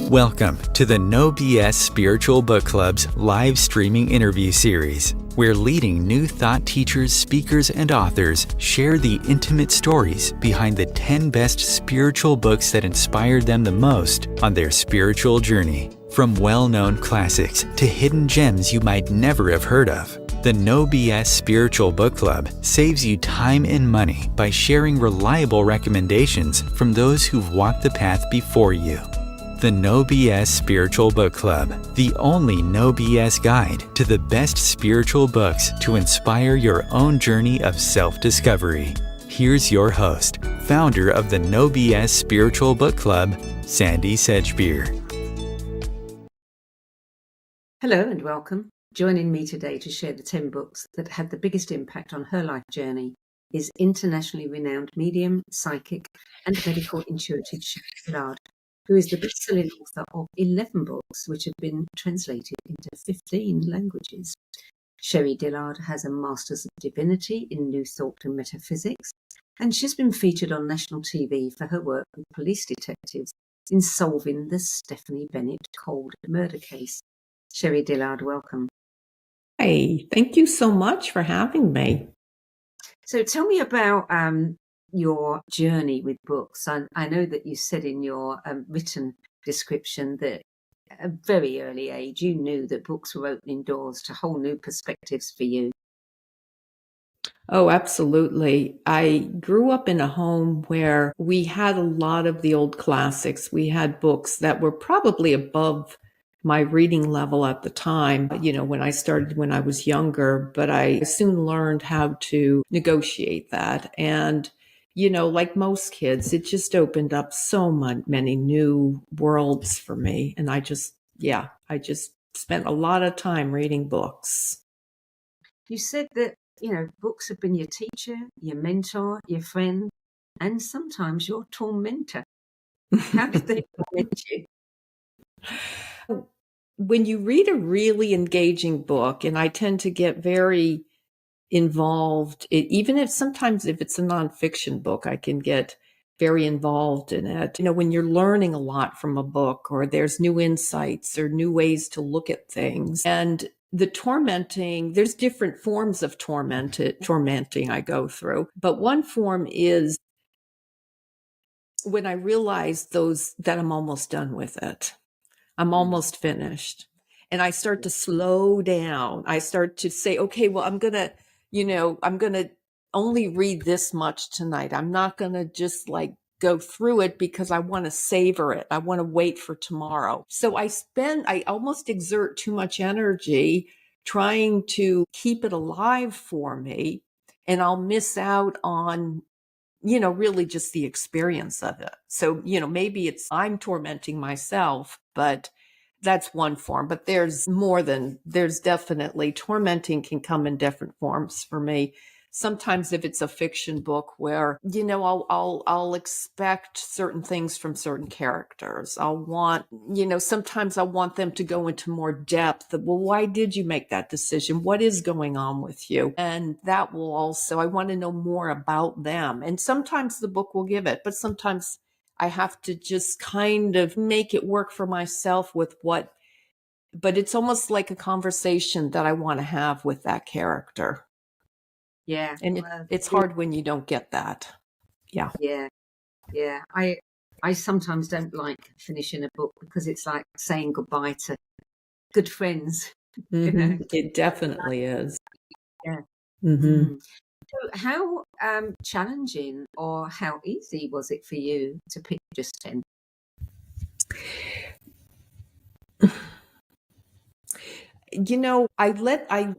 Welcome to the No BS Spiritual Book Club's live streaming interview series, where leading new thought teachers, speakers, and authors share the intimate stories behind the 10 best spiritual books that inspired them the most on their spiritual journey. From well-known classics to hidden gems you might never have heard of, the No BS Spiritual Book Club saves you time and money by sharing reliable recommendations from those who've walked the path before you. The No BS Spiritual Book Club, the only no BS guide to the best spiritual books to inspire your own journey of self-discovery. Here's your host, founder of the No BS Spiritual Book Club, Sandie Sedgbeer. Hello and welcome. Joining me today to share the 10 books that had the biggest impact on her life journey is internationally renowned medium, psychic, and medical intuitive Sherrie Dillard, who is the best-selling author of 11 books which have been translated into 15 languages. Sherrie Dillard has a Master's of Divinity in New Thought and Metaphysics, and she's been featured on national TV for her work with police detectives in solving the Stephanie Bennett cold murder case. Sherrie Dillard, welcome. Hey, thank you so much for having me. So tell me about your journey with books. I know that you said in your written description that at a very early age you knew that books were opening doors to whole new perspectives for you. Oh, absolutely. I grew up in a home where we had a lot of the old classics. We had books that were probably above my reading level at the time, when I started when I was younger, but I soon learned how to negotiate that. And like most kids, it just opened up so many new worlds for me. And I just spent a lot of time reading books. You said that, books have been your teacher, your mentor, your friend, and sometimes your tormentor. How did they torment you? When you read a really engaging book, and I tend to get very involved, even if sometimes if it's a nonfiction book, I can get very involved in it. When you're learning a lot from a book, or there's new insights or new ways to look at things, and the tormenting, there's different forms of tormenting I go through. But one form is when I realize that I'm almost done with it. I'm almost finished. And I start to slow down. I start to say, okay, well, I'm going to only read this much tonight. I'm not going to just go through it because I want to savor it. I want to wait for tomorrow. So I almost exert too much energy trying to keep it alive for me. And I'll miss out on really just the experience of it. So, maybe I'm tormenting myself, but that's one form. But there's definitely tormenting can come in different forms for me. Sometimes if it's a fiction book where, I'll expect certain things from certain characters. Sometimes I want them to go into more depth. Well, why did you make that decision? What is going on with you? And that will also, I want to know more about them. And sometimes the book will give it, but sometimes I have to just kind of make it work for myself but it's almost like a conversation that I want to have with that character. Yeah. And it's hard when you don't get that. Yeah. Yeah. I sometimes don't like finishing a book because it's like saying goodbye to good friends. Mm-hmm. It definitely is. Yeah. Mm-hmm. So how challenging or how easy was it for you to pick just 10?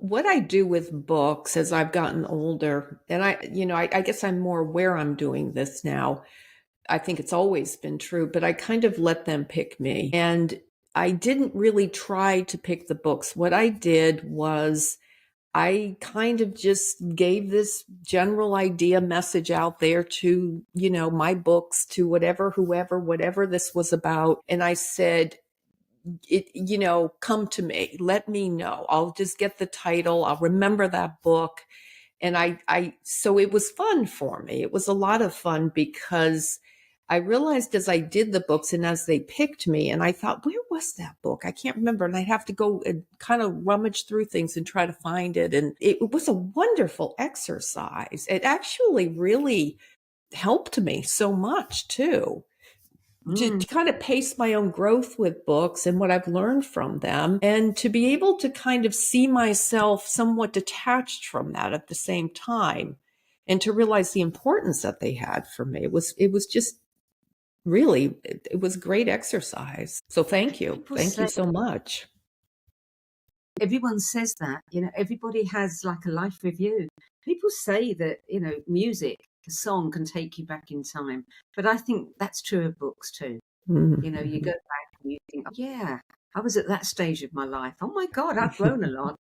What I do with books as I've gotten older, and I guess I'm more aware I'm doing this now. I think it's always been true, but I kind of let them pick me. And I didn't really try to pick the books. What I did was I kind of just gave this general idea message out there to, my books, to whatever this was about. And I said, come to me, let me know. I'll just get the title. I'll remember that book. And so it was fun for me. It was a lot of fun because I realized as I did the books and as they picked me, and I thought, where was that book? I can't remember. And I'd have to go and kind of rummage through things and try to find it. And it was a wonderful exercise. It actually really helped me so much too. To kind of pace my own growth with books and what I've learned from them, and to be able to kind of see myself somewhat detached from that at the same time, and to realize the importance that they had for me. It was just really, it was great exercise. So thank you. Thank you so much. Everyone says that, everybody has like a life review. People say that, music, a song can take you back in time. But I think that's true of books too. Mm-hmm. You go back and you think, oh, yeah, I was at that stage of my life. Oh my God, I've grown a lot.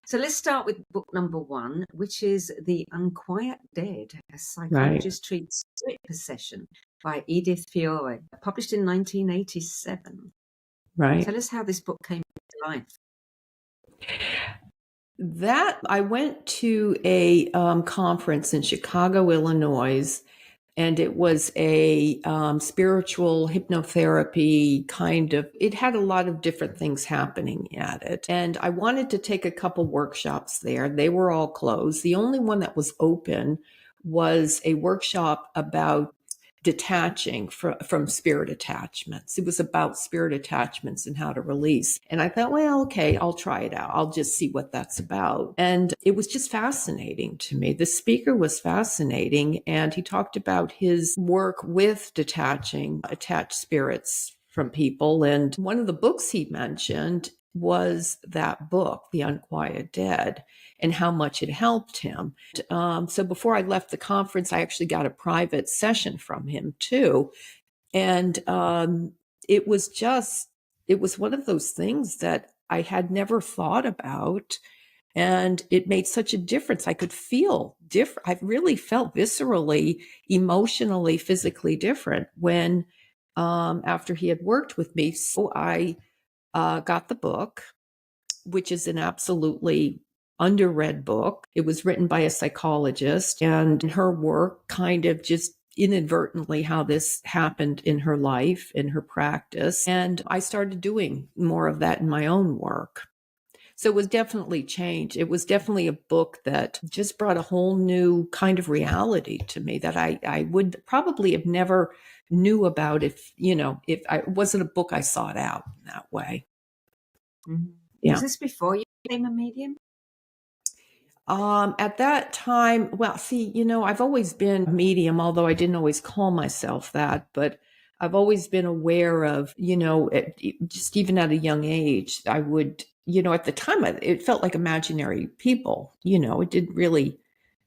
So let's start with book number 1, which is The Unquiet Dead, A Psychologist Treats Spirit Possession by Edith Fiore, published in 1987. Right. Tell us how this book came to life. That I went to a conference in Chicago, Illinois, and it was a spiritual hypnotherapy kind of, it had a lot of different things happening at it. And I wanted to take a couple workshops there. They were all closed. The only one that was open was a workshop about detaching from spirit attachments. It was about spirit attachments and how to release. And I thought, well, okay, I'll try it out. I'll just see what that's about. And it was just fascinating to me. The speaker was fascinating, and he talked about his work with detaching attached spirits from people. And one of the books he mentioned was that book, The Unquiet Dead, and how much it helped him. So before I left the conference, I actually got a private session from him too. And it was one of those things that I had never thought about. And it made such a difference. I could feel different. I really felt viscerally, emotionally, physically different when, after he had worked with me. So I got the book, which is an absolutely underread book. It was written by a psychologist, and her work kind of just inadvertently how this happened in her life, in her practice. And I started doing more of that in my own work. So it was definitely changed. It was definitely a book that just brought a whole new kind of reality to me that I would probably have never knew about if it wasn't a book I sought out in that way. Mm-hmm. Yeah. Was this before you became a medium? At that time, well, see, I've always been a medium, although I didn't always call myself that, but I've always been aware of, just even at a young age, I would, at the time, it felt like imaginary people, it didn't really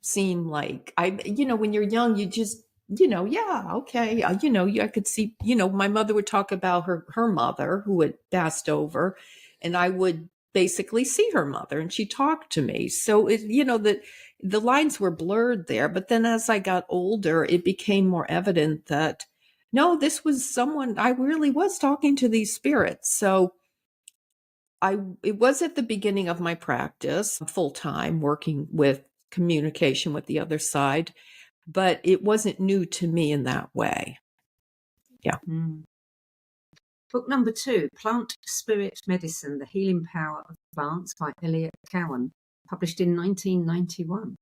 seem like when you're young, you just, yeah, okay. I could see, my mother would talk about her mother who had passed over, and I would basically see her mother, and she talked to me. So that the lines were blurred there. But then as I got older, it became more evident that no, this was someone, I really was talking to these spirits. So it was at the beginning of my practice, full time, working with communication with the other side, but it wasn't new to me in that way. Yeah. Book number 2, Plant Spirit Medicine, The Healing Power of Plants by Elliot Cowan, published in 1991.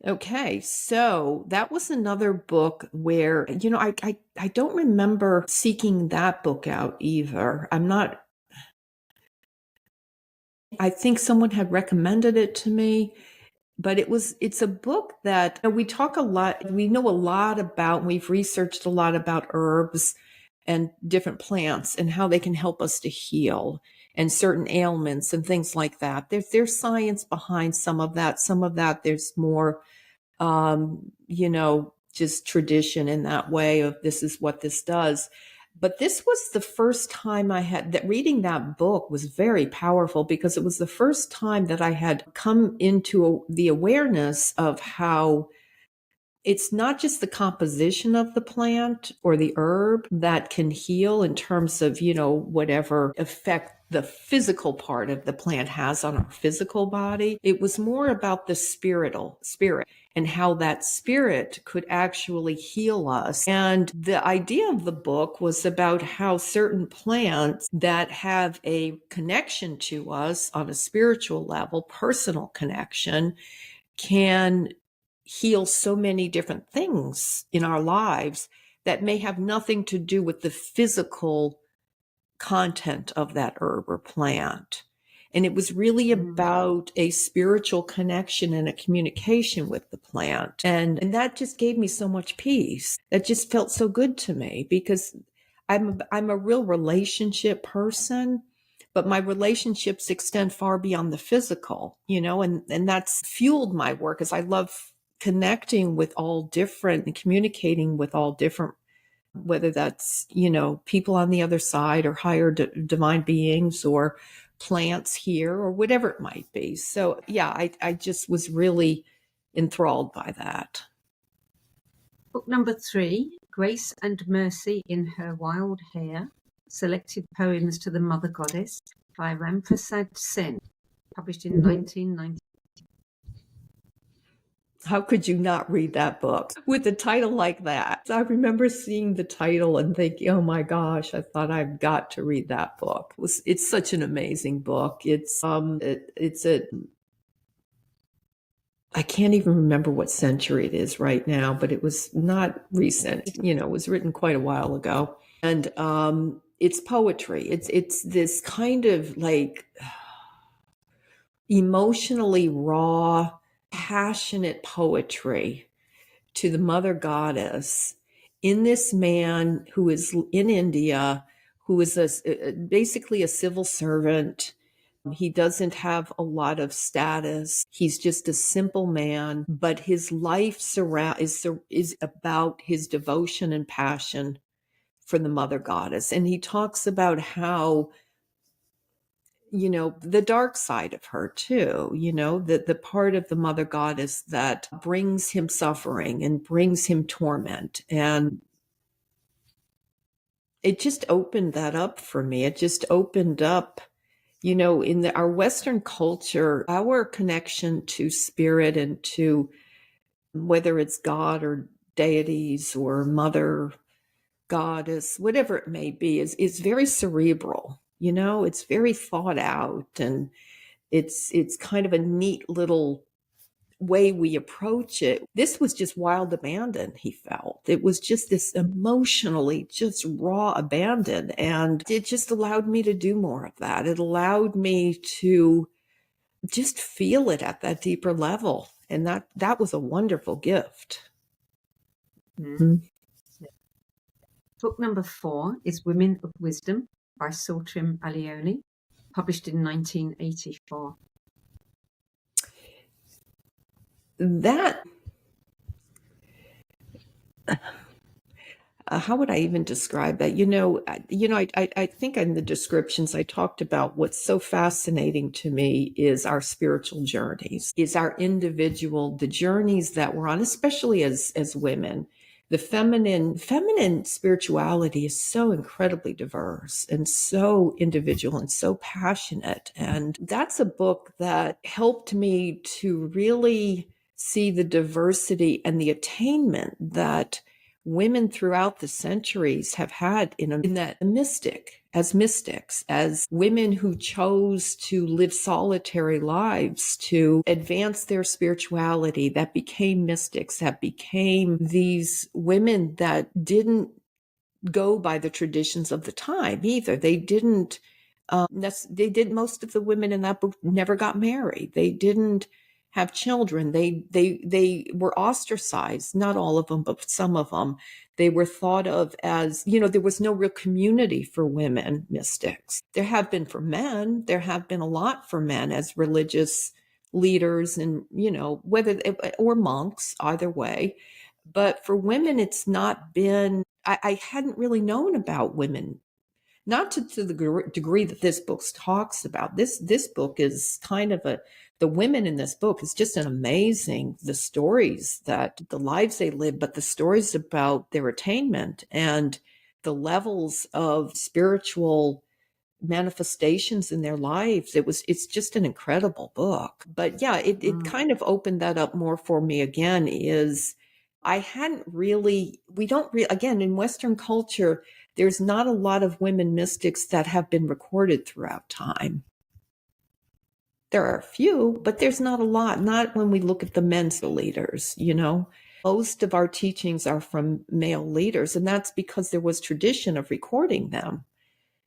Okay, so that was another book where, I don't remember seeking that book out either. I think someone had recommended it to me, but it's a book that we talk a lot, we know a lot about, we've researched a lot about herbs and different plants and how they can help us to heal and certain ailments and things like that. There's science behind some of that. Some of that there's more, just tradition in that way of this is what this does. But this was the first time I had that reading that book was very powerful because it was the first time that I had come into the awareness of how it's not just the composition of the plant or the herb that can heal in terms of, whatever effect the physical part of the plant has on our physical body. It was more about the spirit and how that spirit could actually heal us. And the idea of the book was about how certain plants that have a connection to us on a spiritual level, personal connection, can heal so many different things in our lives that may have nothing to do with the physical content of that herb or plant. And it was really about a spiritual connection and a communication with the plant. And that just gave me so much peace. That just felt so good to me, because I'm a real relationship person, but my relationships extend far beyond the physical, and that's fueled my work, as I love connecting with all different and communicating with all different, whether that's, people on the other side or higher divine beings or plants here or whatever it might be. So yeah, I just was really enthralled by that. Book number 3, Grace and Mercy in Her Wild Hair, Selected Poems to the Mother Goddess by Ramprasad Sen, published in 1990. How could you not read that book with a title like that? I remember seeing the title and thinking, oh my gosh, I thought I've got to read that book. It's such an amazing book. I can't even remember what century it is right now, but it was not recent. It was written quite a while ago. And it's poetry. It's this kind of like emotionally raw, passionate poetry to the mother goddess in this man who is in India, who is basically a civil servant. He doesn't have a lot of status. He's just a simple man, but his life is about his devotion and passion for the mother goddess. And he talks about how, the dark side of her too, the part of the mother goddess that brings him suffering and brings him torment. And it just opened that up for me. It just opened up, in our Western culture, our connection to spirit and to whether it's God or deities or mother goddess, whatever it may be, is very cerebral. It's very thought out, and it's kind of a neat little way we approach it. This was just wild abandon, he felt. It was just this emotionally just raw abandon, and it just allowed me to do more of that. It allowed me to just feel it at that deeper level, and that was a wonderful gift. Mm-hmm. Book number 4 is Women of Wisdom by Saltram Alioni, published in 1984. That, how would I even describe that? I think in the descriptions I talked about what's so fascinating to me is our spiritual journeys, is our the journeys that we're on, especially as women. The feminine spirituality is so incredibly diverse and so individual and so passionate. And that's a book that helped me to really see the diversity and the attainment that women throughout the centuries have had in that mystics, as women who chose to live solitary lives to advance their spirituality, that became mystics, that became these women that didn't go by the traditions of the time either. They didn't, most of the women in that book never got married. They didn't have children. They were ostracized, not all of them, but some of them. They were thought of as, there was no real community for women mystics. There have been for men. There have been a lot for men as religious leaders and, whether, or monks, either way. But for women, it's not been, I hadn't really known about women, not to the degree that this book talks about. This book is kind of the women in this book is just an amazing, the stories that the lives they live, but the stories about their attainment and the levels of spiritual manifestations in their lives. It's just an incredible book. But yeah, it kind of opened that up more for me again. Is I hadn't really, we don't really, again, in Western culture, there's not a lot of women mystics that have been recorded throughout time. There are a few, but there's not a lot, not when we look at the men's leaders, Most of our teachings are from male leaders, and that's because there was tradition of recording them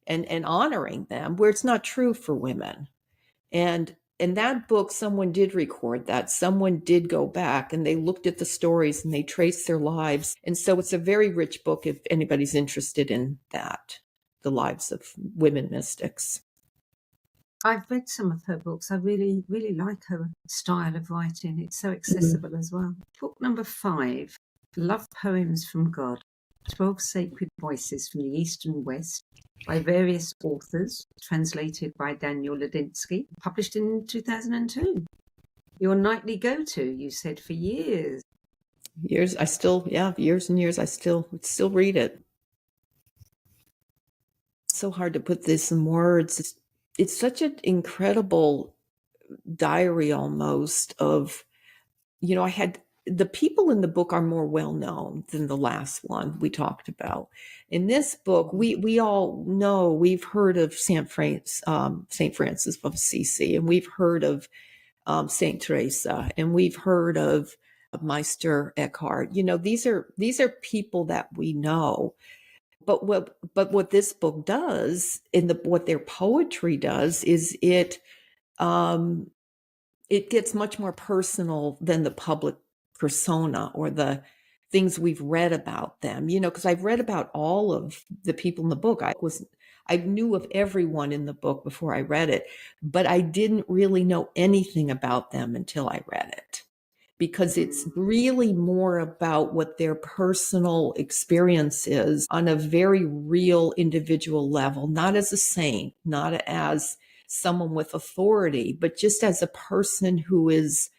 and honoring them, where it's not true for women. And in that book, someone did record that. Someone did go back and they looked at the stories and they traced their lives. And so it's a very rich book if anybody's interested in that, the lives of women mystics. I've read some of her books. I really, really like her style of writing. It's so accessible as well. Book number 5, Love Poems from God, 12 Sacred Voices from the East and West, by various authors, translated by Daniel Ladinsky, published in 2002. Your nightly go-to, you said, for years. Years and years, I still read it. It's so hard to put this in words. It's such an incredible diary almost of, I had, the people in the book are more well known than the last one we talked about. In this book, we all know, we've heard of Saint Francis of Assisi, and we've heard of Saint Teresa, and we've heard of Meister Eckhart. These are people that we know. But what this book does, what their poetry does, is it gets much more personal than the public persona or the things we've read about them. Because I've read about all of the people in the book. I knew of everyone in the book before I read it, but I didn't really know anything about them until I read it. Because it's really more about what their personal experience is on a very real individual level, not as a saint, not as someone with authority, but just as a person who is,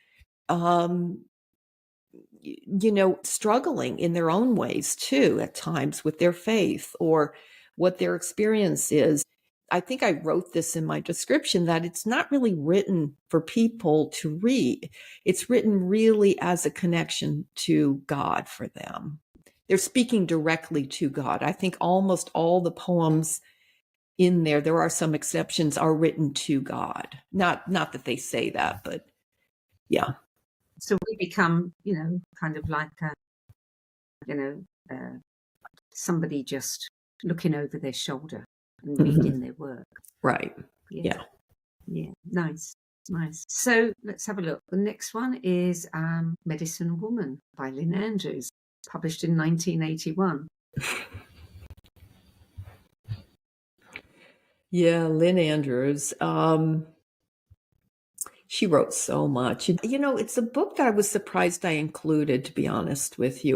struggling in their own ways too, at times with their faith or what their experience is. I think I wrote this in my description that it's not really written for people to read. It's written really as a connection to God for them. They're speaking directly to God. I think almost all the poems in there are some exceptions, are written to God. Not that they say that, but yeah. So we become, kind of like, somebody just looking over their shoulder and reading their work. Right. Yeah. Nice. So let's have a look. The next one is Medicine Woman by Lynn Andrews, published in 1981. Yeah, Lynn Andrews. She wrote so much. It's a book that I was surprised I included, to be honest with you.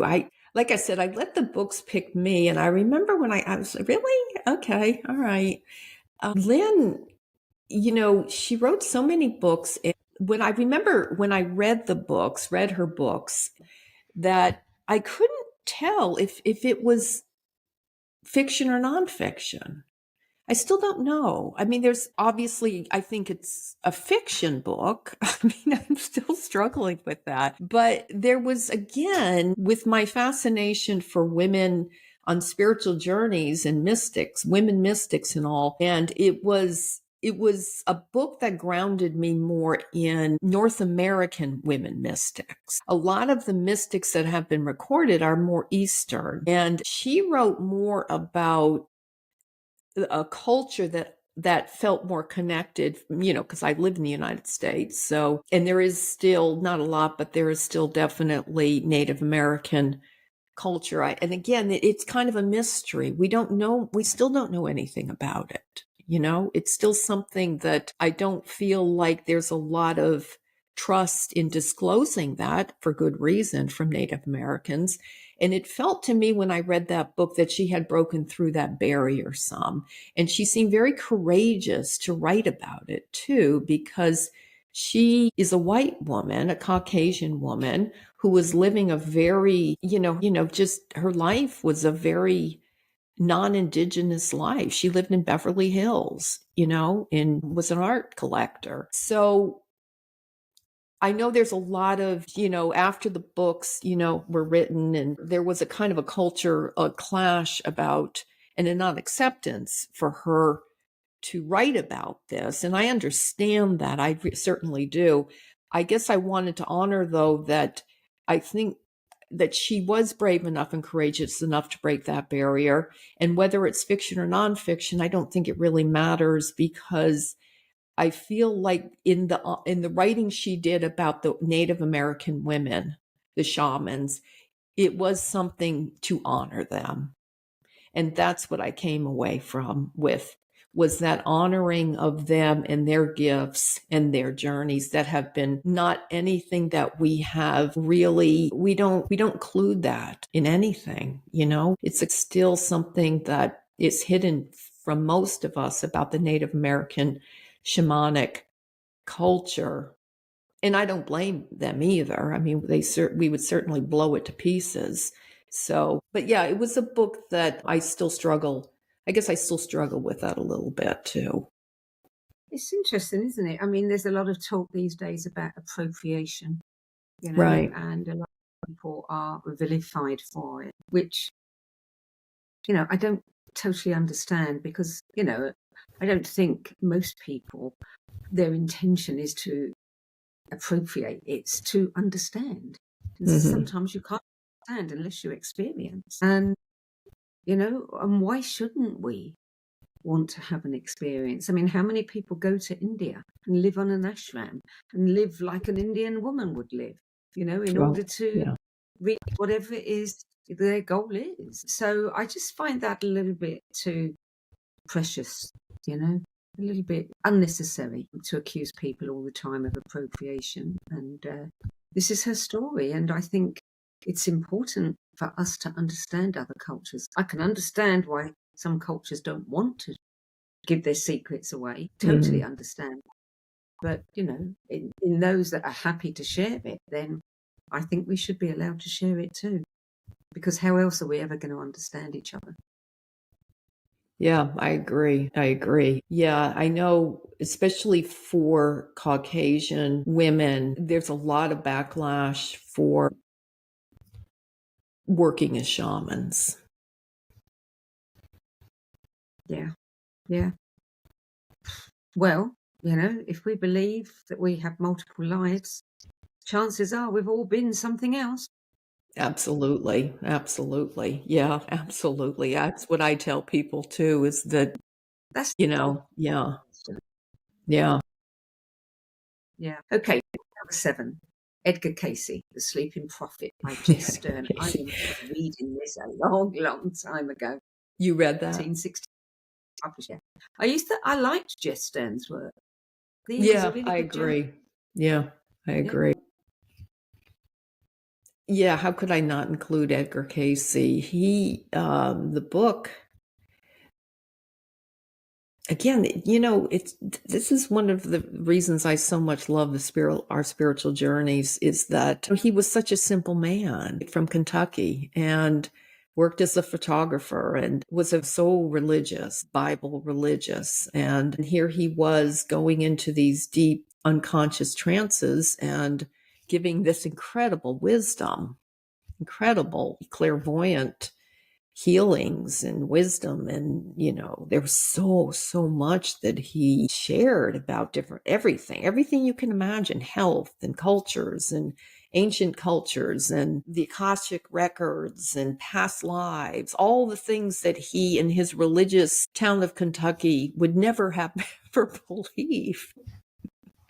Like I said, I let the books pick me. And I remember when I was like, really? Okay. All right. Lynn, she wrote so many books. And when I read her books, that I couldn't tell if it was fiction or nonfiction. I still don't know. I mean, there's obviously, I think it's a fiction book. I mean, I'm still struggling with that. But there was, again, with my fascination for women on spiritual journeys and mystics, women mystics and all. And it was a book that grounded me more in North American women mystics. A lot of the mystics that have been recorded are more Eastern. And she wrote more about a culture that felt more connected, because I live in the United States. So, and there is still not a lot, but there is still definitely Native American culture. And again, it's kind of a mystery. We still don't know anything about it. It's still something that I don't feel like there's a lot of trust in disclosing that, for good reason, from Native Americans. And it felt to me when I read that book that she had broken through that barrier some. And she seemed very courageous to write about it too, because she is a white woman, a Caucasian woman, who was living a very, just her life was a very non-Indigenous life. She lived in Beverly Hills, and was an art collector. So I know there's a lot of, after the books, were written, and there was a kind of a culture, a clash about, and a non-acceptance for her to write about this. And I understand that. I certainly do. I guess I wanted to honor, though, that I think that she was brave enough and courageous enough to break that barrier. And whether it's fiction or nonfiction, I don't think it really matters, because I feel like in the writing she did about the Native American women, the shamans, it was something to honor them. And that's what I came away with, was that honoring of them and their gifts and their journeys that have been not anything that we have really, we don't include that in anything, It's still something that is hidden from most of us about the Native American shamanic culture. And I don't blame them either. I mean, we would certainly blow it to pieces. So, but yeah, it was a book that I still struggle. I guess I still struggle with that a little bit too. It's interesting, isn't it? I mean, there's a lot of talk these days about appropriation, Right. and a lot of people are vilified for it, which, I don't totally understand, because, I don't think most people, their intention is to appropriate. It's to understand. And sometimes you can't understand unless you experience. And, and why shouldn't we want to have an experience? I mean, how many people go to India and live on an ashram and live like an Indian woman would live, in order to reach whatever it is their goal is. So I just find that a little bit too precious, a little bit unnecessary to accuse people all the time of appropriation. And this is her story, and I think it's important for us to understand other cultures. I can understand why some cultures don't want to give their secrets away. Totally understand. But, in those that are happy to share it, then I think we should be allowed to share it too. Because how else are we ever going to understand each other? Yeah, I agree. Yeah, I know, especially for Caucasian women, there's a lot of backlash for working as shamans. Yeah. Well, if we believe that we have multiple lives, chances are we've all been something else. Absolutely. Yeah, absolutely. That's what I tell people too, is that, That's yeah. Okay, number 7. Edgar Casey, The Sleeping Prophet by Jess Stern. I remember reading this a long, long time ago. You read that? 1960. I liked Jess Stern's work. Yeah, I agree. Yeah, I agree. Yeah, how could I not include Edgar Casey? The book, again, this is one of the reasons I so much love our spiritual journeys, is that he was such a simple man from Kentucky and worked as a photographer and was so religious, Bible religious. And here he was going into these deep unconscious trances and giving this incredible wisdom, incredible clairvoyant healings and wisdom. And, there was so much that he shared about everything you can imagine, health and cultures and ancient cultures and the Akashic records and past lives, all the things that he in his religious town of Kentucky would never have ever believed.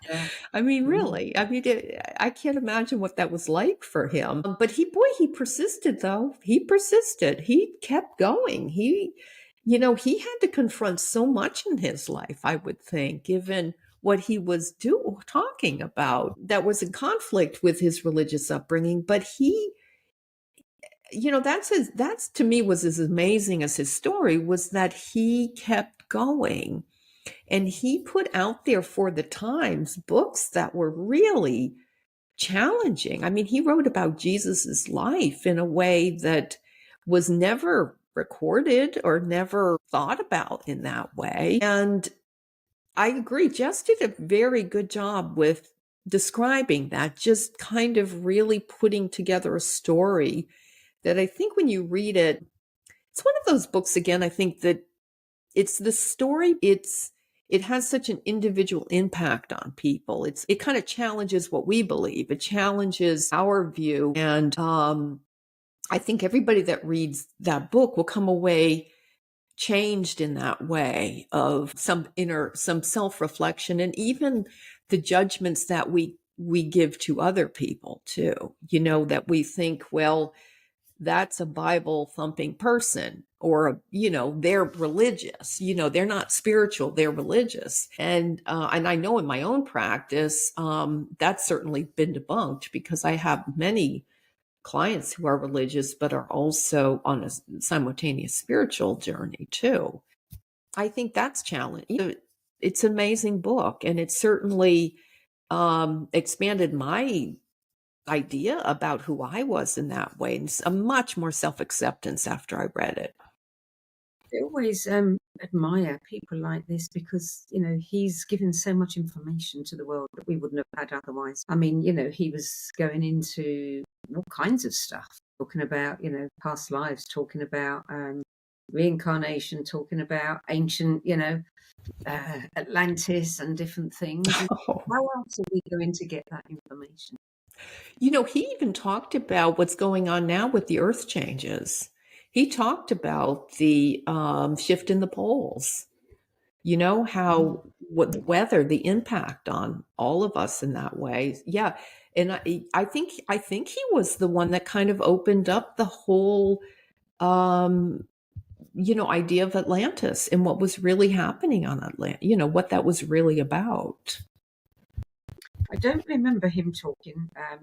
Yeah. I mean, really, I can't imagine what that was like for him. But he persisted, though. He persisted. He kept going. He had to confront so much in his life, I would think, given what he was talking about that was in conflict with his religious upbringing. But he, that's to me was as amazing as his story, was that he kept going. And he put out there for the times books that were really challenging. I mean, he wrote about Jesus's life in a way that was never recorded or never thought about in that way. And I agree, Jess did a very good job with describing that, just kind of really putting together a story that I think when you read it, it's one of those books, again, I think that it's the story, it has such an individual impact on people. It kind of challenges what we believe. It challenges our view. And I think everybody that reads that book will come away changed in that way of some self-reflection, and even the judgments that we give to other people too, that we think, well, that's a Bible thumping person, or, they're religious, they're not spiritual, they're religious. And I know in my own practice, that's certainly been debunked, because I have many clients who are religious, but are also on a simultaneous spiritual journey too. I think that's challenging. It's an amazing book, and it certainly expanded my idea about who I was in that way, and a much more self-acceptance after I read it. I always admire people like this, because, he's given so much information to the world that we wouldn't have had otherwise. I mean, he was going into all kinds of stuff, talking about, past lives, talking about reincarnation, talking about ancient, Atlantis and different things. Oh. How else are we going to get that information? He even talked about what's going on now with the earth changes. He talked about the shift in the poles, how what the weather, the impact on all of us in that way. Yeah. And I think he was the one that kind of opened up the whole, idea of Atlantis and what was really happening on Atlantis, what that was really about. I don't remember him talking, I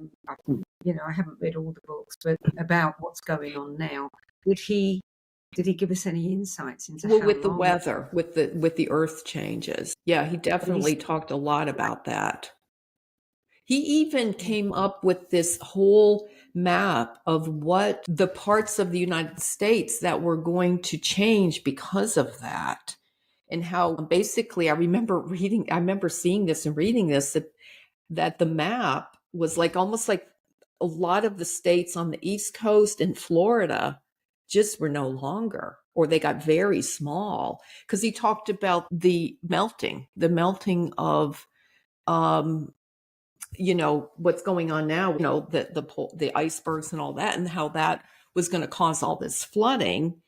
haven't read all the books, but about what's going on now. Did he give us any insights into with the weather, with the earth changes? Yeah, he definitely talked a lot about that. He even came up with this whole map of what the parts of the United States that were going to change because of that. And how basically, I remember seeing this and reading this, that the map was almost like a lot of the states on the East Coast and Florida just were no longer, or they got very small, because he talked about the melting of, what's going on now, the icebergs and all that, and how that was going to cause all this flooding.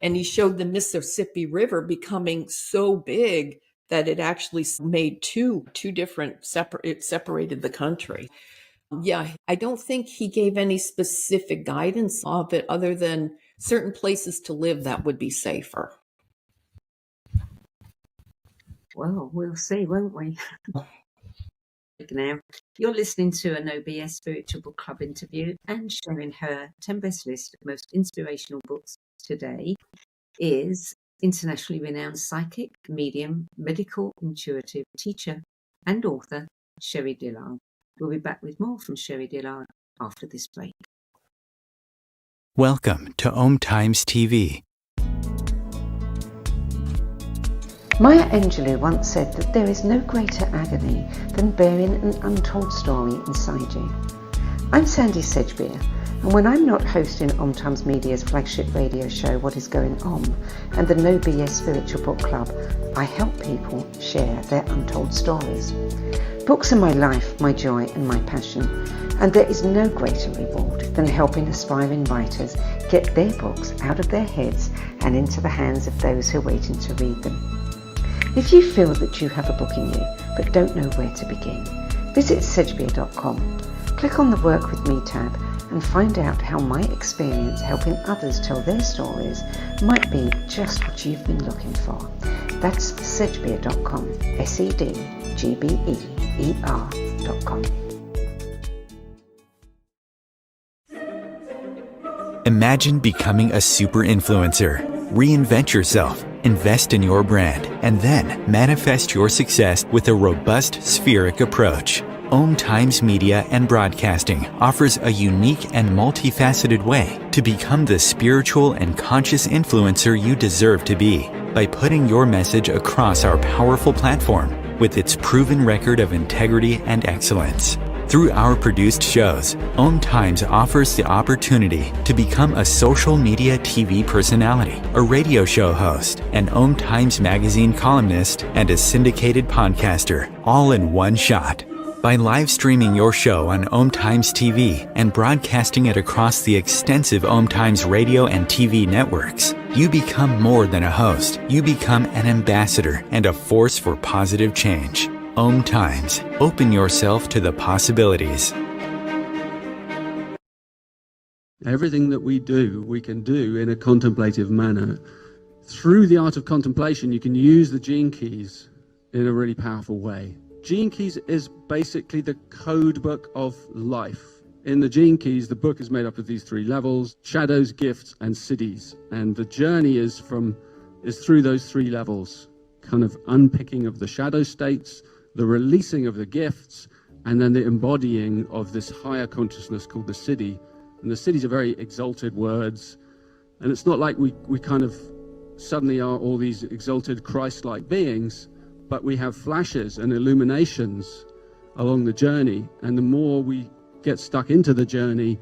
And he showed the Mississippi River becoming so big that it actually made two different it separated the country. Yeah, I don't think he gave any specific guidance of it, other than certain places to live that would be safer. Well, we'll see, won't we? Now, you're listening to an OBS Spiritual Book Club interview, and sharing her 10 best list of most inspirational books today is internationally renowned psychic, medium, medical, intuitive, teacher, and author Sherrie Dillard. We'll be back with more from Sherrie Dillard after this break. Welcome to Om Times TV. Maya Angelou once said that there is no greater agony than bearing an untold story inside you. I'm Sandie Sedgbeer, and when I'm not hosting Om Times Media's flagship radio show What Is Going On and the No BS Spiritual Book Club, I help people share their untold stories. Books are my life, my joy and my passion, and there is no greater reward than helping aspiring writers get their books out of their heads and into the hands of those who are waiting to read them. If you feel that you have a book in you but don't know where to begin, visit Sedgbeer.com, click on the Work With Me tab and find out how my experience helping others tell their stories might be just what you've been looking for. That's Sedgbeer.com, SEDGBEER.com. Imagine becoming a super influencer. Reinvent yourself, invest in your brand, and then manifest your success with a robust spheric approach. Om Times Media and Broadcasting offers a unique and multifaceted way to become the spiritual and conscious influencer you deserve to be by putting your message across our powerful platform with its proven record of integrity and excellence. Through our produced shows, Om Times offers the opportunity to become a social media TV personality, a radio show host, an Om Times magazine columnist, and a syndicated podcaster, all in one shot. By live streaming your show on Om Times TV and broadcasting it across the extensive Om Times radio and TV networks, you become more than a host. You become an ambassador and a force for positive change. Om Times. Open yourself to the possibilities. Everything that we do, we can do in a contemplative manner. Through the art of contemplation, you can use the gene keys in a really powerful way. Gene keys is basically the code book of life. In the gene keys, the book is made up of these three levels: shadows, gifts, and siddhis. And the journey is through those three levels, kind of unpicking of the shadow states, the releasing of the gifts, and then the embodying of this higher consciousness called the siddhi. And the siddhis are very exalted words. And it's not like we kind of suddenly are all these exalted Christ-like beings, but we have flashes and illuminations along the journey. And the more we get stuck into the journey,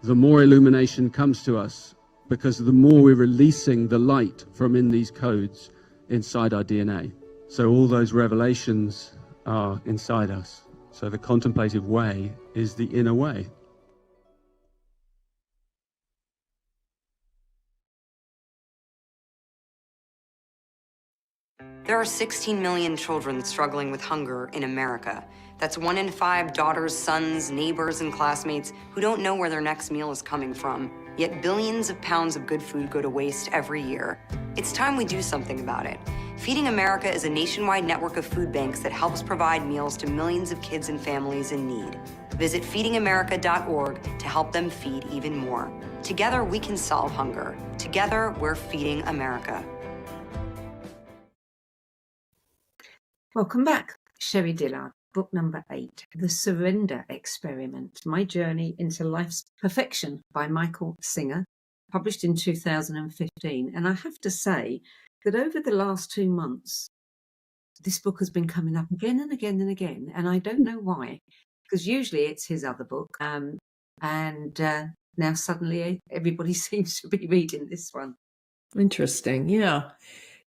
the more illumination comes to us, because the more we're releasing the light from in these codes inside our DNA. So all those revelations are inside us. So the contemplative way is the inner way. There are 16 million children struggling with hunger in America. That's 1 in 5 daughters, sons, neighbors, and classmates who don't know where their next meal is coming from. Yet billions of pounds of good food go to waste every year. It's time we do something about it. Feeding America is a nationwide network of food banks that helps provide meals to millions of kids and families in need. Visit feedingamerica.org to help them feed even more. Together, we can solve hunger. Together, we're feeding America. Welcome back. Sherrie Dillard, book number 8, The Surrender Experiment, My Journey into Life's Perfection by Michael Singer, published in 2015. And I have to say that over the last 2 months, this book has been coming up again and again and again. And I don't know why, because usually it's his other book. And now suddenly everybody seems to be reading this one. Interesting. Yeah.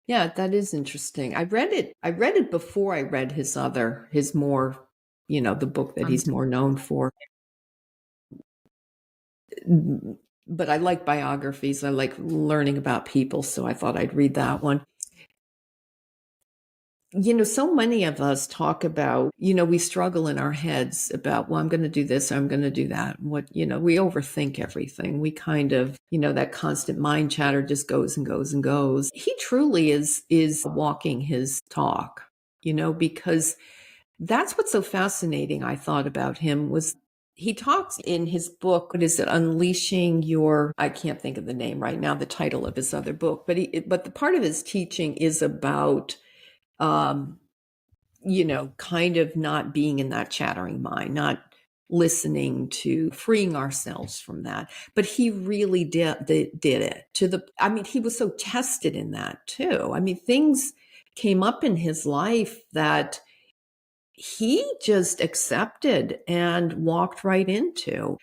Yeah, that is interesting. I read it before I read his more, the book that he's more known for. But I like biographies. I like learning about people, so I thought I'd read that one. So many of us talk about, we struggle in our heads about, well, I'm going to do this, I'm going to do that. We overthink everything. We kind of, that constant mind chatter just goes and goes and goes. He truly is walking his talk, because that's what's so fascinating, I thought, about him was he talks in his book, what is it, Unleashing Your, I can't think of the name right now, the title of his other book, but the part of his teaching is about kind of not being in that chattering mind, not listening to, freeing ourselves from that. But he really did it he was so tested in that too. Things came up in his life that he just accepted and walked right into.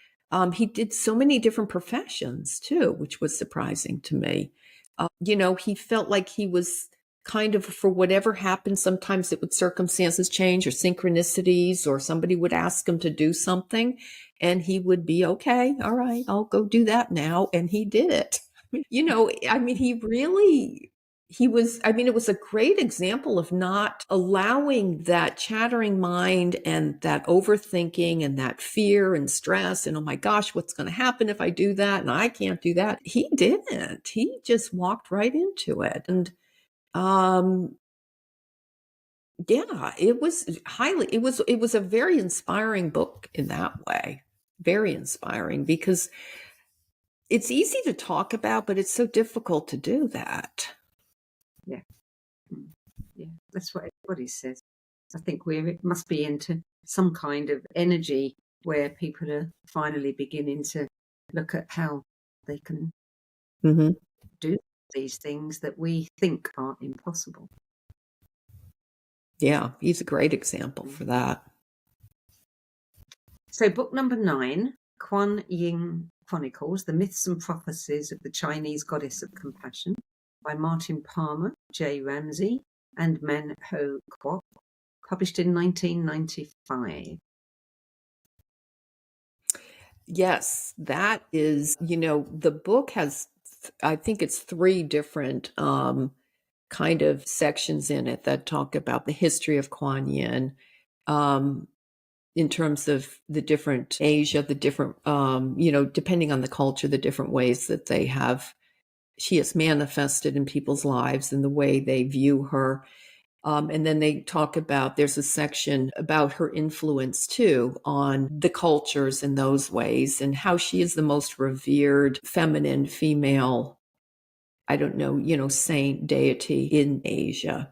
He did so many different professions too, which was surprising to me. He felt like he was kind of, for whatever happened, sometimes it would circumstances change or synchronicities, or somebody would ask him to do something and he would be, okay, all right, I'll go do that now. And he did it. It was a great example of not allowing that chattering mind and that overthinking and that fear and stress and, oh my gosh, what's going to happen if I do that? And I can't do that. He didn't. He just walked right into it. And it was a very inspiring book in that way. Very inspiring, because it's easy to talk about, but it's so difficult to do that. Yeah, that's what everybody says. I think we must be into some kind of energy where people are finally beginning to look at how they can do these things that we think are impossible. Yeah, he's a great example for that. So book number 9, Kuan Yin Chronicles, The Myths and Prophecies of the Chinese Goddess of Compassion, by Martin Palmer, J. Ramsey, and Man Ho Kwok, published in 1995. Yes, that is, the book has, I think it's 3 different kind of sections in it that talk about the history of Kuan Yin, in terms of the different Asia, the different, depending on the culture, the different ways that she has manifested in people's lives and the way they view her. And then they talk about, there's a section about her influence too on the cultures in those ways and how she is the most revered feminine female, saint deity in Asia.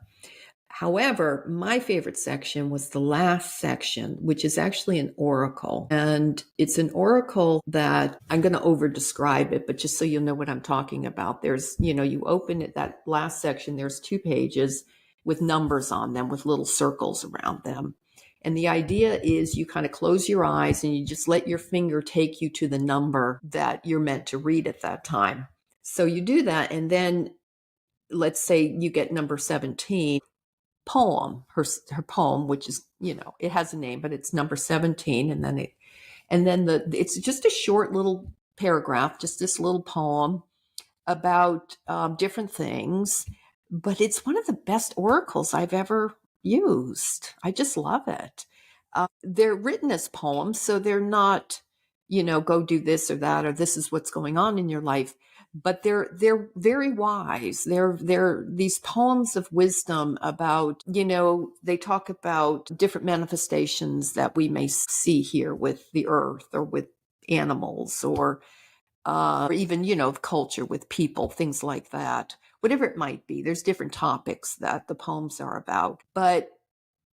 However, my favorite section was the last section, which is actually an oracle. And it's an oracle that I'm going to over describe it, but just so you'll know what I'm talking about. There's, you open it, that last section, there's 2 pages with numbers on them with little circles around them. And the idea is you kind of close your eyes and you just let your finger take you to the number that you're meant to read at that time. So you do that. And then let's say you get number 17. Her poem, which is, it has a name, but it's number 17. And then it's just a short little paragraph, just this little poem about different things, but it's one of the best oracles I've ever used. I just love it. They're written as poems, so they're not, go do this or that, or this is what's going on in your life. But they're very wise. They're these poems of wisdom about, they talk about different manifestations that we may see here with the earth or with animals or even, culture with people, things like that, whatever it might be. There's different topics that the poems are about. But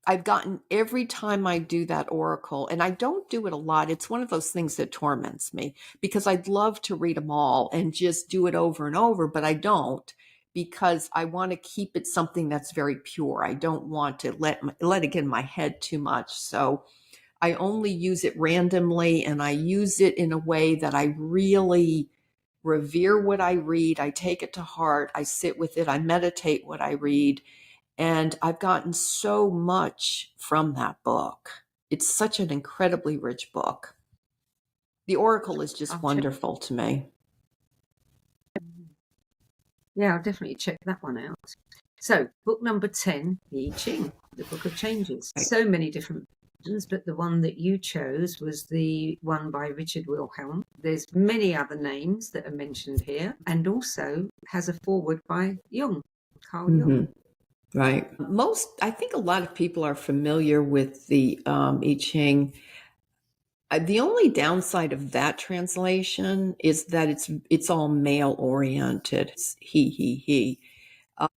I've gotten, every time I do that oracle, and I don't do it a lot, it's one of those things that torments me because I'd love to read them all and just do it over and over, but I don't, because I want to keep it something that's very pure. I don't want to let it get in my head too much. So I only use it randomly, and I use it in a way that I really revere what I read. I take it to heart. I sit with it. I meditate what I read. And I've gotten so much from that book. It's such an incredibly rich book. The Oracle is just wonderful to me. Yeah, I'll definitely check that one out. So, book number 10, the I Ching, the Book of Changes. So many different versions, but the one that you chose was the one by Richard Wilhelm. There's many other names that are mentioned here, and also has a foreword by Carl Jung. Right. I think a lot of people are familiar with the I Ching. The only downside of that translation is that it's all male oriented. It's he.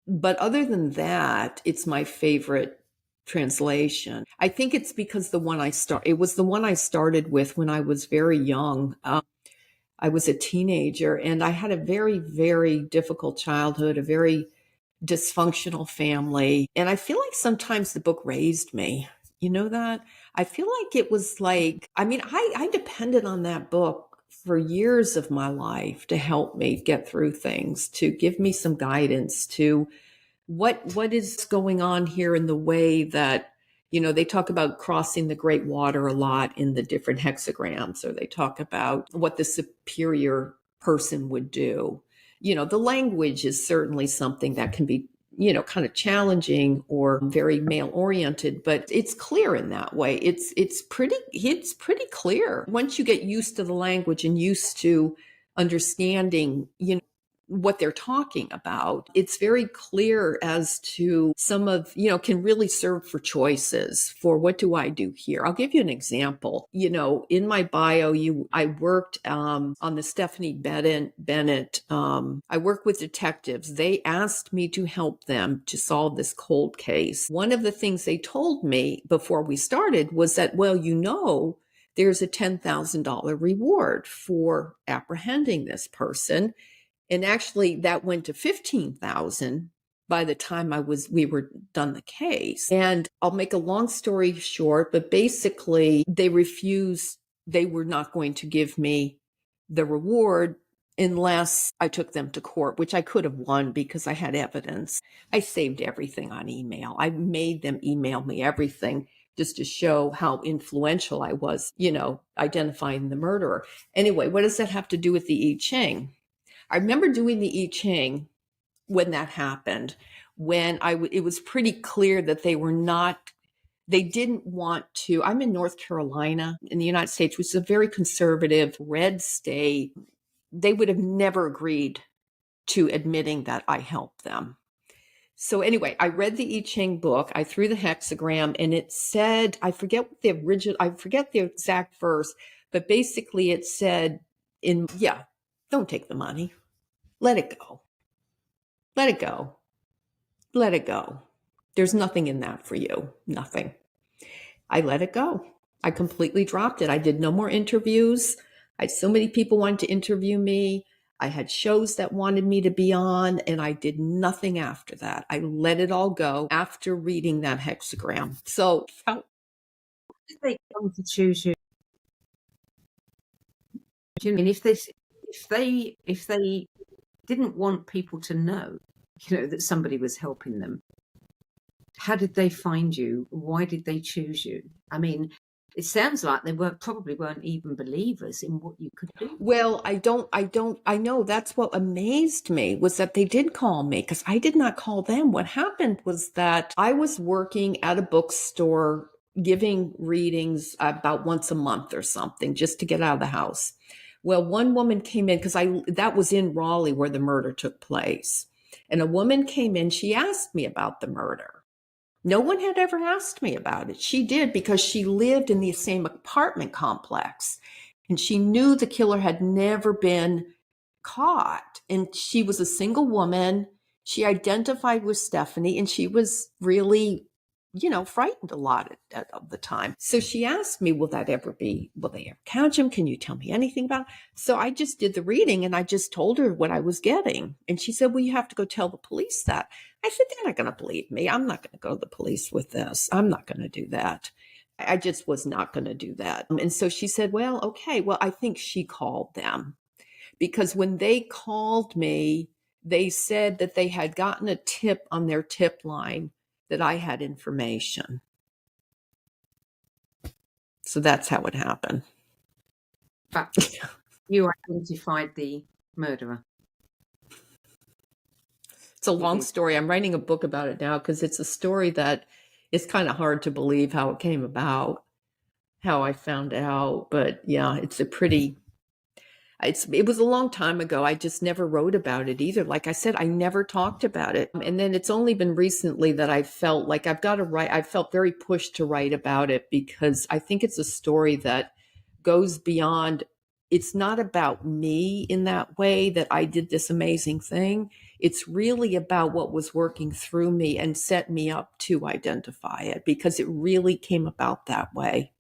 But other than that, it's my favorite translation. I think it's because it was the one I started with when I was very young. I was a teenager and I had a very, very difficult childhood, a very dysfunctional family. And I feel like sometimes the book raised me. You know that? I feel like it was like, I depended on that book for years of my life to help me get through things, to give me some guidance to what is going on here in the way that, they talk about crossing the great water a lot in the different hexagrams, or they talk about what the superior person would do. The language is certainly something that can be, kind of challenging or very male oriented, but it's clear in that way. It's pretty clear once you get used to the language and used to understanding, what they're talking about. It's very clear as to some of, can really serve for choices for what do I do here. I'll give you an example. In my bio, I worked on the Stephanie Bennett. I work with detectives. They asked me to help them to solve this cold case. One of the things they told me before we started was that, there's a $10,000 reward for apprehending this person. And actually that went to 15,000 by the time we were done the case. And I'll make a long story short, but basically they were not going to give me the reward unless I took them to court, which I could have won because I had evidence. I saved everything on email. I made them email me everything just to show how influential I was, identifying the murderer. Anyway, what does that have to do with the I Ching? I remember doing the I Ching when that happened, when it was pretty clear that they didn't want to. I'm in North Carolina in the United States, which is a very conservative red state. They would have never agreed to admitting that I helped them. So anyway, I read the I Ching book. I threw the hexagram and it said, I forget the exact verse, but basically it said don't take the money. Let it go. Let it go. Let it go. There's nothing in that for you. Nothing. I let it go. I completely dropped it. I did no more interviews. I had so many people wanting to interview me. I had shows that wanted me to be on, and I did nothing after that. I let it all go after reading that hexagram. So how did they come to choose you? Do you mean if they didn't want people to know, that somebody was helping them, how did they find you? Why did they choose you? I mean, it sounds like they probably weren't even believers in what you could do. Well, I know that's what amazed me was that they did call me because I did not call them. What happened was that I was working at a bookstore giving readings about once a month or something just to get out of the house. Well, one woman came in because that was in Raleigh where the murder took place. And a woman came in, she asked me about the murder. No one had ever asked me about it. She did because she lived in the same apartment complex and she knew the killer had never been caught. And she was a single woman. She identified with Stephanie and she was really, frightened a lot of the time. So she asked me, will they ever catch him? Can you tell me anything about it? So I just did the reading and I just told her what I was getting. And she said, well, you have to go tell the police that. I said, they're not going to believe me. I'm not going to go to the police with this. I'm not going to do that. I just was not going to do that. And so she said, well, okay. Well, I think she called them because when they called me, they said that they had gotten a tip on their tip line that I had information. So that's how it happened. But you identified the murderer. It's a long story. I'm writing a book about it now because it's a story that is kind of hard to believe how it came about, how I found out. But yeah, it was a long time ago. I just never wrote about it either. Like I said, I never talked about it. And then it's only been recently that I felt like I've got to write. I felt very pushed to write about it because I think it's a story that goes beyond. It's not about me in that way that I did this amazing thing. It's really about what was working through me and set me up to identify it because it really came about that way.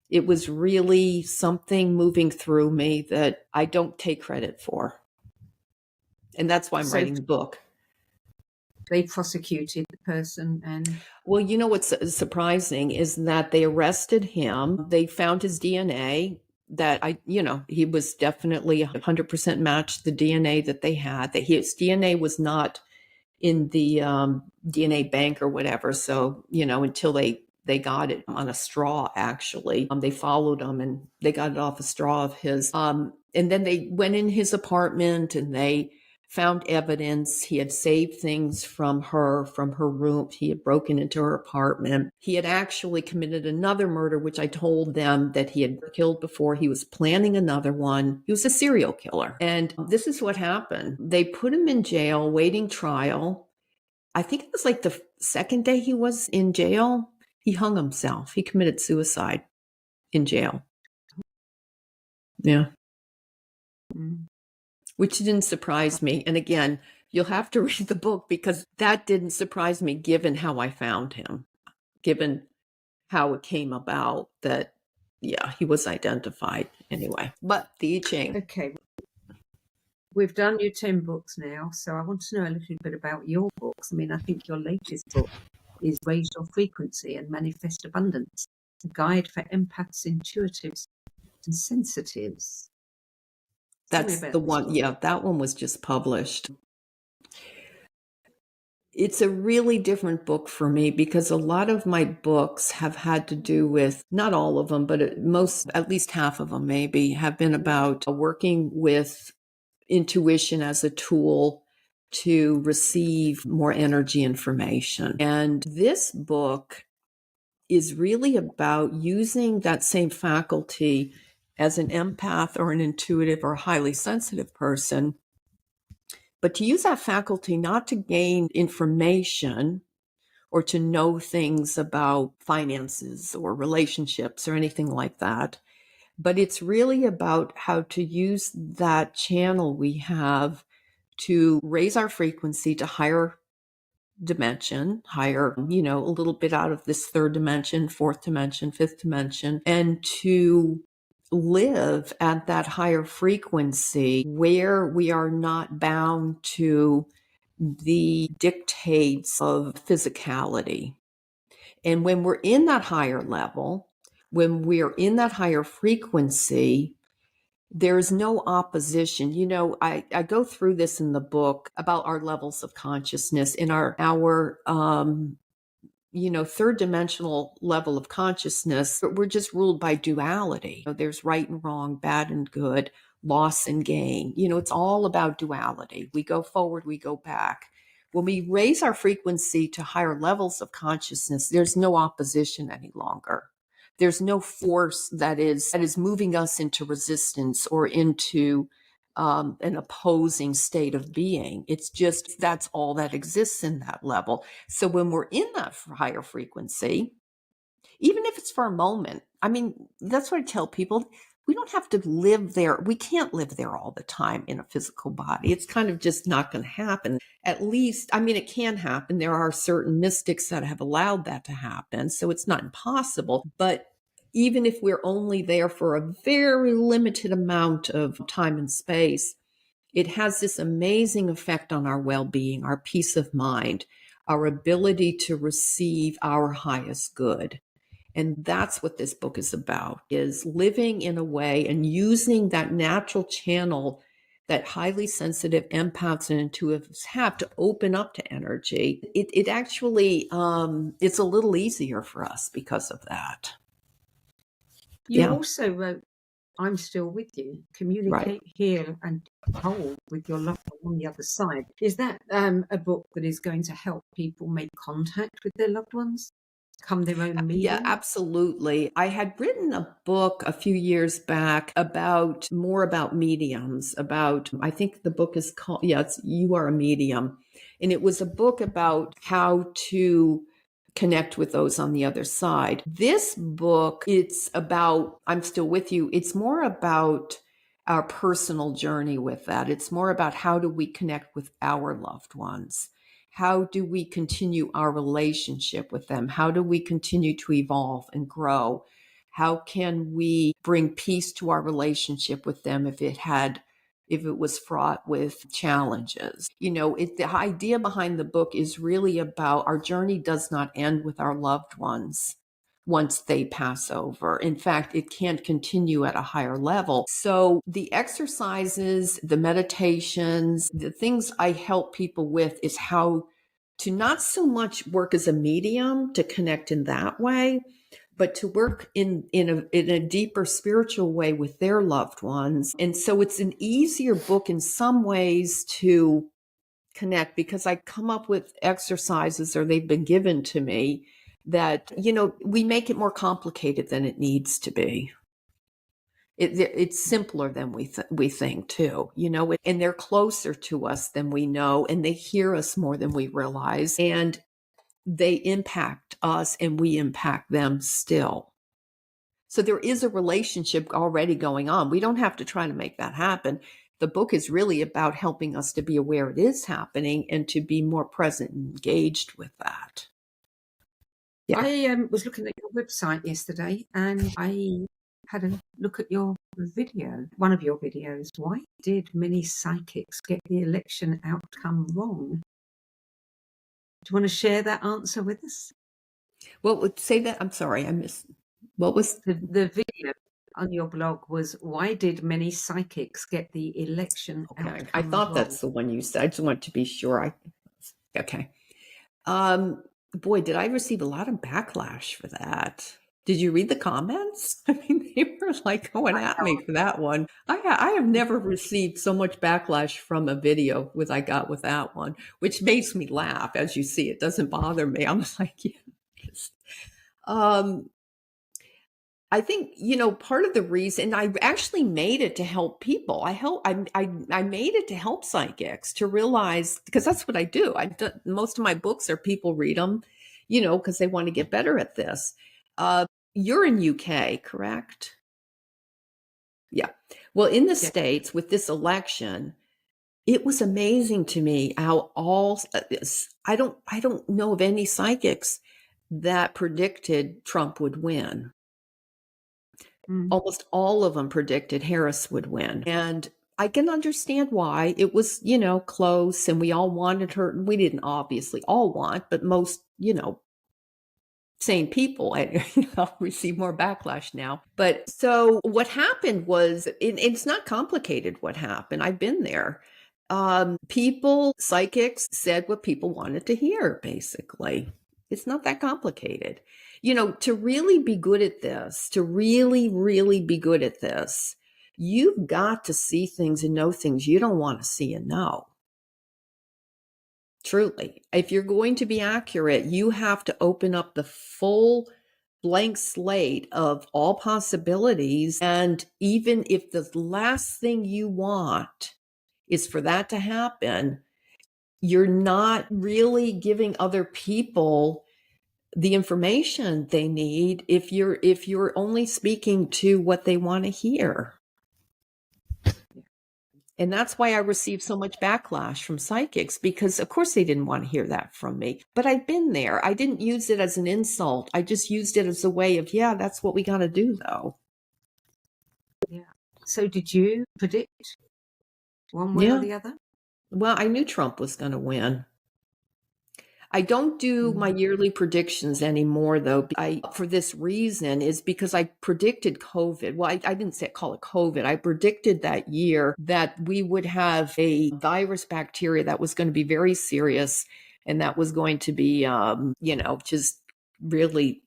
It was really something moving through me that I don't take credit for. And that's why I'm writing the book. They prosecuted the person and... Well, what's surprising is that they arrested him. They found his DNA that he was definitely 100% matched the DNA that they had. That his DNA was not in the DNA bank or whatever. So, until they got it on a straw, actually. They followed him and they got it off a straw of his. And then they went in his apartment and they found evidence. He had saved things from her room. He had broken into her apartment. He had actually committed another murder, which I told them that he had killed before. He was planning another one. He was a serial killer. And this is what happened. They put him in jail, waiting trial. I think it was like the second day he was in jail, he hung himself. He committed suicide in jail. Yeah. Which didn't surprise me. And again, you'll have to read the book because that didn't surprise me given how I found him, given how it came about that, yeah, he was identified anyway. But the I Ching. Okay. We've done your 10 books now, so I want to know a little bit about your books. I mean, I think your latest book is Raise Your Frequency and Manifest Abundance, a guide for empaths, intuitives, and sensitives. That's the one. Yeah, that one was just published. It's a really different book for me because a lot of my books have had to do with, not all of them, but at least half of them maybe, have been about working with intuition as a tool to receive more energy information. And this book is really about using that same faculty as an empath or an intuitive or highly sensitive person, but to use that faculty not to gain information or to know things about finances or relationships or anything like that, but it's really about how to use that channel we have to raise our frequency to higher dimension, higher, a little bit out of this third dimension, fourth dimension, fifth dimension, and to live at that higher frequency where we are not bound to the dictates of physicality. And when we're in that higher level, when we're in that higher frequency, there's no opposition. I go through this in the book about our levels of consciousness in our third dimensional level of consciousness. We're just ruled by duality. There's right and wrong, bad and good, loss and gain. It's all about duality. We go forward, we go back. When we raise our frequency to higher levels of consciousness, there's no opposition any longer. There's no force that is moving us into resistance or into an opposing state of being. It's just that's all that exists in that level. So when we're in that higher frequency, even if it's for a moment, I mean, that's what I tell people. We don't have to live there. We can't live there all the time in a physical body. It's kind of just not going to happen. At least, I mean, it can happen. There are certain mystics that have allowed that to happen. So it's not impossible. But even if we're only there for a very limited amount of time and space, it has this amazing effect on our well-being, our peace of mind, our ability to receive our highest good. And that's what this book is about, is living in a way and using that natural channel that highly sensitive empaths and intuitives have to open up to energy. It actually, it's a little easier for us because of that. You also wrote, I'm Still With You, Communicate, Heal, and Hold with Your Loved One on the Other Side. Is that a book that is going to help people make contact with their loved ones? Become their own medium? Yeah, absolutely. I had written a book a few years back about mediums, I think the book is called, it's You Are a Medium. And it was a book about how to connect with those on the other side. This book, it's about I'm Still With You. It's more about our personal journey with that. It's more about how do we connect with our loved ones? How do we continue our relationship with them? How do we continue to evolve and grow? How can we bring peace to our relationship with them if it was fraught with challenges? The idea behind the book is really about our journey does not end with our loved ones once they pass over. In fact, it can't continue at a higher level. So the exercises, the meditations, the things I help people with is how to not so much work as a medium to connect in that way, but to work in a deeper spiritual way with their loved ones. And so it's an easier book in some ways to connect, because I come up with exercises, or they've been given to me, that, we make it more complicated than it needs to be. It's simpler than we think too, and they're closer to us than we know, and they hear us more than we realize, and they impact us and we impact them still. So there is a relationship already going on. We don't have to try to make that happen. The book is really about helping us to be aware it is happening and to be more present and engaged with that. Yeah. I was looking at your website yesterday, and I had a look at your video, one of your videos. Why did many psychics get the election outcome wrong? Do you want to share that answer with us? Well, say that. I'm sorry, I missed. What was the video on your blog? Was why did many psychics get the election outcome I thought wrong? that's the one you said. I just want to be sure. Okay. Boy, did I receive a lot of backlash for that. Did you read the comments? I mean, they were like going at me for that one. I have never received so much backlash from a video as I got with that one, which makes me laugh. As you see, it doesn't bother me. I'm like, yes. I think, part of the reason I actually made it to help people. I made it to help psychics to realize, because that's what I do. Most of my books are people read them, because they want to get better at this. You're in UK, correct? Yeah. Well, in the States with this election, it was amazing to me how I don't know of any psychics that predicted Trump would win. Almost all of them predicted Harris would win. And I can understand why. It was, close, and we all wanted her. We didn't obviously all want, but most, sane people receive more backlash now. But so what happened was, it's not complicated what happened. I've been there. Psychics said what people wanted to hear, basically. It's not that complicated. To really be good at this, to really, really be good at this, you've got to see things and know things you don't want to see and know. Truly. If you're going to be accurate, you have to open up the full blank slate of all possibilities. And even if the last thing you want is for that to happen, you're not really giving other people the information they need if you're only speaking to what they want to hear. And that's why I received so much backlash from psychics, because of course they didn't want to hear that from me. But I've been there. I didn't use it as an insult. I just used it as a way of, that's what we got to do though. Yeah. So did you predict one way or the other? Well, I knew Trump was going to win. I don't do my yearly predictions anymore, though. For this reason is because I predicted COVID. Well, I didn't call it COVID. I predicted that year that we would have a virus bacteria that was going to be very serious, and that was going to be, just really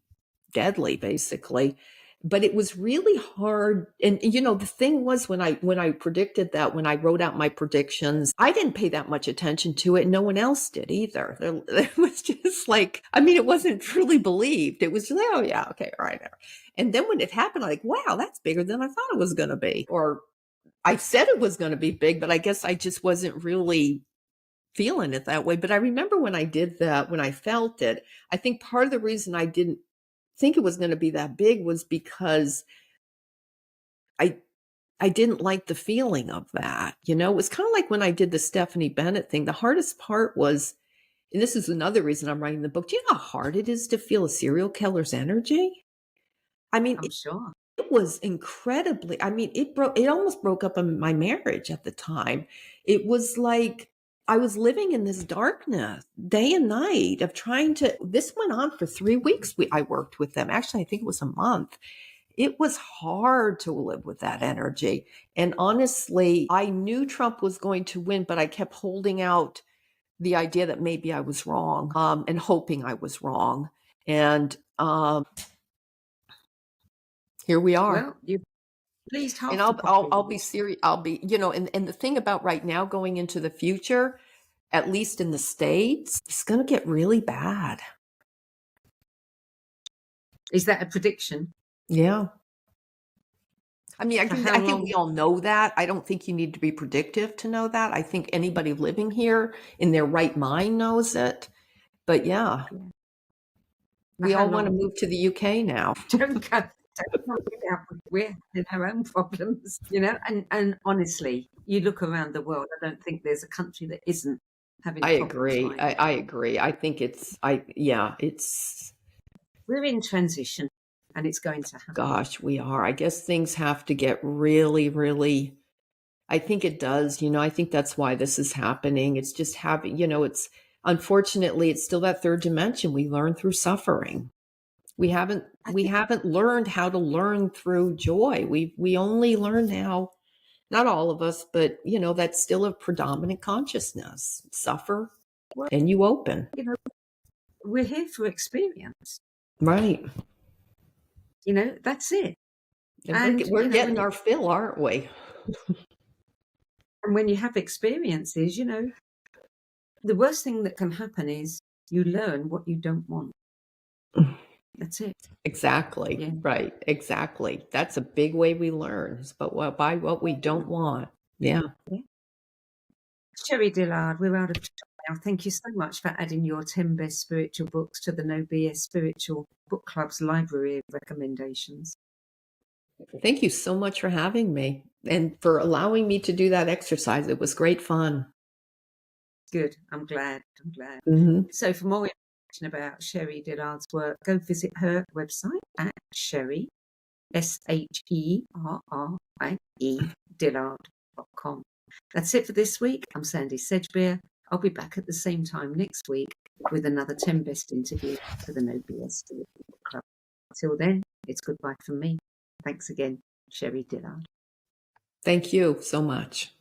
deadly, basically. But it was really hard. And, the thing was, when I predicted that, when I wrote out my predictions, I didn't pay that much attention to it. No one else did either. It was just like, it wasn't truly believed. It was just, oh yeah, okay, all right. And then when it happened, I'm like, wow, that's bigger than I thought it was going to be. Or I said it was going to be big, but I guess I just wasn't really feeling it that way. But I remember when I did that, when I felt it, I think part of the reason I didn't think it was going to be that big was because I didn't like the feeling of that. It was kind of like when I did the Stephanie Bennett thing. The hardest part was, and this is another reason I'm writing the book, do you know how hard it is to feel a serial killer's energy? I'm sure. It was incredibly, it almost broke up my marriage at the time. It was like I was living in this darkness day and night of this went on for 3 weeks. I worked with them. Actually, I think it was a month. It was hard to live with that energy. And honestly, I knew Trump was going to win, but I kept holding out the idea that maybe I was wrong, and hoping I was wrong. And Here we are. Well, you've pleased half And the I'll be populace. serious. I'll be, and the thing about right now going into the future, at least in the States, it's going to get really bad. Is that a prediction? Yeah. I mean, For I how think long? we all know that. I don't think you need to be predictive to know that. I think anybody living here in their right mind knows it. But yeah, Yeah. we how all want to long? move to the UK now. Don't go. We're in our own problems, And honestly, you look around the world. I don't think there's a country that isn't having I problems agree. right now. I agree. I think it's, We're in transition, and it's going to happen. gosh, we are. I guess things have to get really, really, I think it does. I think that's why this is happening. It's just having, unfortunately, it's still that third dimension we learn through suffering. We haven't learned how to learn through joy. We only learn now, not all of us, but that's still a predominant consciousness. Suffer Well, and you open. we're here for experience. Right. That's it. And we're getting our fill, aren't we? And when you have experiences, the worst thing that can happen is you learn what you don't want. That's it. Exactly. Yeah. Right. Exactly. That's a big way we learn, but by what we don't want. Yeah. Sherrie Dillard, we're out of time now. Thank you so much for adding your 10 best spiritual books to the No BS Spiritual Book Club's library of recommendations. Thank you so much for having me and for allowing me to do that exercise. It was great fun. Good. I'm glad. Mm-hmm. So for more information about Sherrie Dillard's work, go visit her website at Sherrie, SHERRIE, Dillard.com. That's it for this week. I'm Sandie Sedgbeer. I'll be back at the same time next week with another 10 best interview for the No BS Book Club. Till then, it's goodbye from me. Thanks again, Sherrie Dillard. Thank you so much.